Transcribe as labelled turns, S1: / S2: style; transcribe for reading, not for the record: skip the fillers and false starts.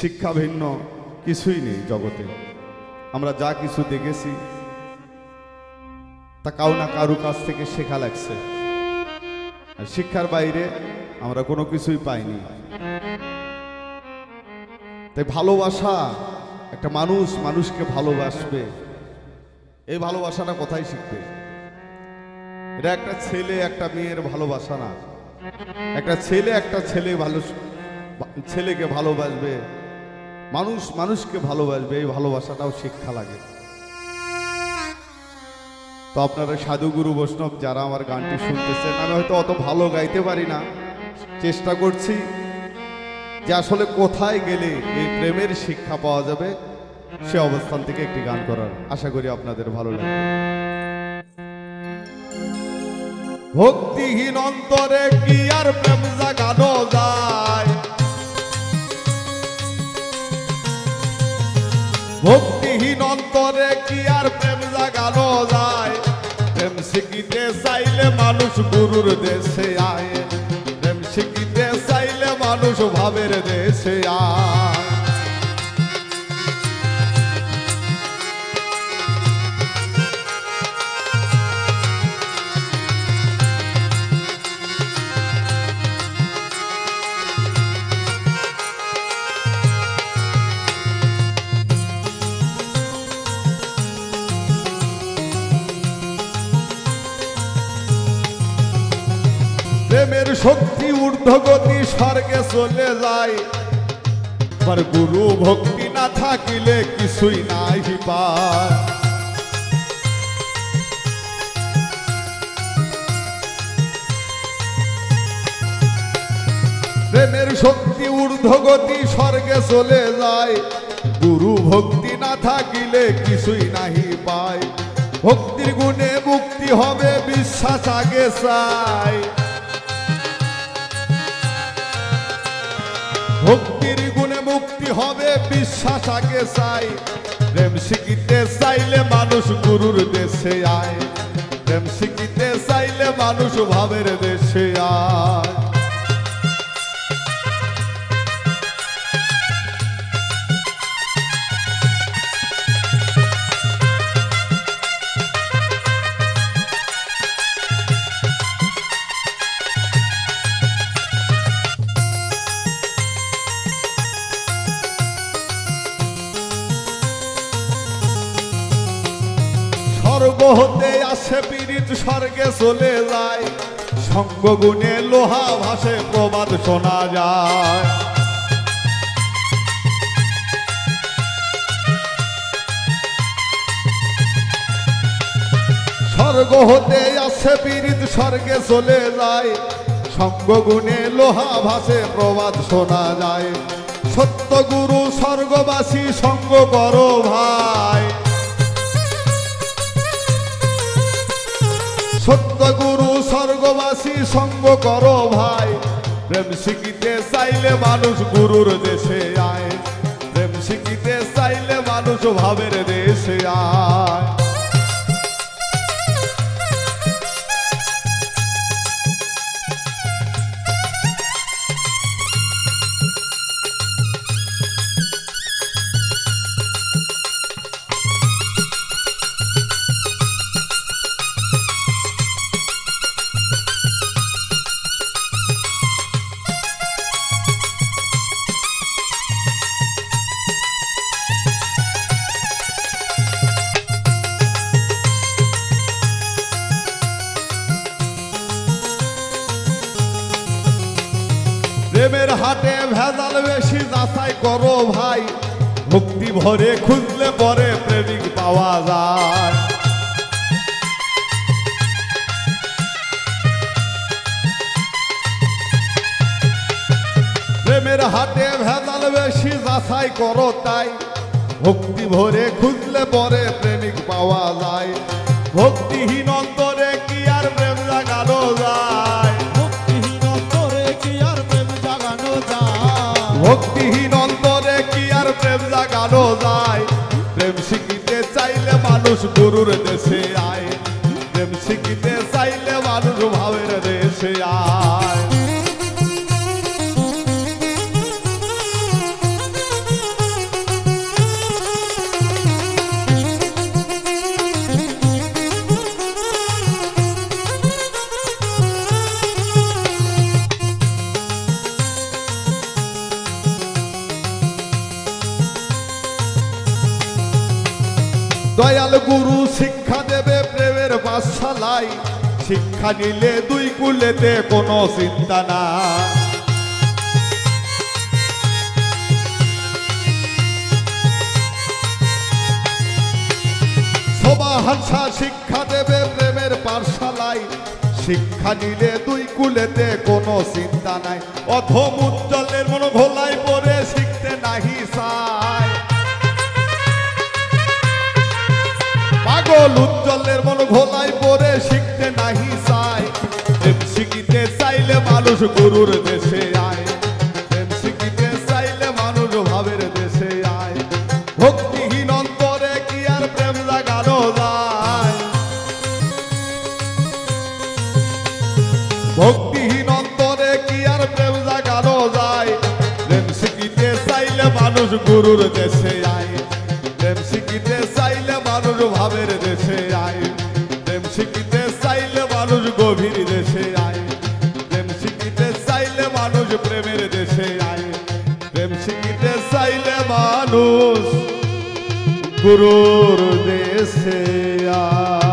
S1: শিক্ষা ভিন্ন কিছুই নেই জগতে। আমরা যা কিছু দেখেছি তা কাউ না কারু কাছ থেকে শেখা লাগছে, আর শিক্ষার বাইরে আমরা কোনো কিছুই পাইনি। তাই ভালোবাসা, একটা মানুষ মানুষকে ভালোবাসবে, এই ভালোবাসাটা কোথায় শিখবে? এটা একটা ছেলে একটা মেয়ের ভালোবাসা না। একটা ছেলে একটা ছেলেকে ভালোবাসবে, মানুষ মানুষকে ভালোবাসবে, এই ভালোবাসাটাও শিক্ষা লাগে। তো আপনারা সাধুগুরু বৈষ্ণব যারা আমার গানটি শুনতেছেন, আমি হয়তো অত ভালো গাইতে পারি না, চেষ্টা করছি যে আসলে কোথায় গেলে এই প্রেমের শিক্ষা পাওয়া যাবে সে অবস্থান থেকে একটি গান করার। আশা করি আপনাদের ভালো লাগবে। ভক্তিহীন অন্তরে কি আর প্রেম জাগানো যায়? ভক্তিহীন অন্তরে কি আর প্রেম জাগানো যায়? প্রেম শিখিতে চাইলে মানুষ গুরুর দেশে আয়, প্রেম শিখিতে চাইলে মানুষ ভাবের দেশে আয়। প্রেমের শক্তি ঊর্ধ্বগতি স্বর্গে চলে যায়, আর গুরু ভক্তি না থাকিলে কিছুই নাহি পায়। প্রেমের শক্তি ঊর্ধ্বগতি স্বর্গে চলে যায়, গুরু ভক্তি না থাকিলে কিছুই নাহি পায়। ভক্তির গুণে মুক্তি হবে বিশ্বাস আগে চাই, ভক্তির গুণে মুক্তি হবে বিশ্বাস আগে চাই। প্রেম শিখিতে চাইলে মানুষ গুরুর দেশে আয়, প্রেম শিখিতে চাইলে মানুষ ভাবের দেশে আয়। স্বর্গ হতে আসে পীড়িত স্বর্গে চলে যায়, সঙ্গ গুণে লোহা ভাসে প্রবাদ শোনা যায়। স্বর্গ হতে আসে পীড়িত স্বর্গে চলে যায়, সঙ্গ গুণে লোহা ভাসে প্রবাদ শোনা যায়। সত্য গুরু স্বর্গবাসী সঙ্গ করো ভাই, সত্য গুরু স্বর্গবাসী সঙ্গ করো ভাই। প্রেম শিখিতে চাইলে মানুষ গুরুর দেশে আয়, প্রেম শিখিতে চাইলে মানুষ ভাবের দেশে আয়। প্রেমের হাটে ভেজাল বেশি যাচাই করো ভাই, ভক্তি ভরে খুঁজলে পরে প্রেমিক পাওয়া যায়। প্রেমের হাটে ভেজাল বেশি যাচাই করো তাই, ভক্তি ভরে খুঁজলে পরে প্রেমিক পাওয়া যায়। ভক্তিহীন অন্তরে কি আর প্রেম জাগানো যায়?
S2: ভক্তিহীন অন্তরে কি আর প্রেম জাগানো যায়?
S1: ভক্তিহীন অন্তরে কি আর প্রেম জাগানো যায়? প্রেম শিখিতে চাইলে মানুষ গুরুর দেশে আয়, প্রেম শিখিতে চাইলে মানুষ ভাবের দেশে আয়। দয়াল গুরু শিক্ষা দেবে প্রেমের পাঠশালায়, শিক্ষা নিলে দুই কুলেতে কোনো চিন্তা না। শোভা হাসা শিক্ষা দেবে প্রেমের পাঠশালায়, শিক্ষা নিলে দুই কুলেতে কোনো চিন্তা নাই। অথম উজ্জ্বলের মন ঘোলায় পড়ে শিখতে নাহি চায়, পাগল উজ্জ্বলের মন ঘোলায় পড়ে শিখতে নাহি চায়। প্রেম শিখিতে চাইলে মানুষ গুরুর দেশে আয়, প্রেম শিখিতে চাইলে মানুষ ভাবের দেশে আয়। ভক্তিহীন অন্তরে কি আর প্রেম জাগানো যায়, ভক্তিহীন অন্তরে কি আর প্রেম জাগানো যায়। প্রেম শিখিতে চাইলে মানুষ গুরুর দেশে আয়, প্রেম শিখিতে চাইলে মানুষ ভাবের দেশে আয়। প্রেম শিখিতে চাইলে মানুষ গভীর দেশে আয়, প্রেম শিখিতে চাইলে মানুষ প্রেমের দেশে আয়। প্রেম শিখিতে চাইলে মানুষ গুরুর দেশে আয়।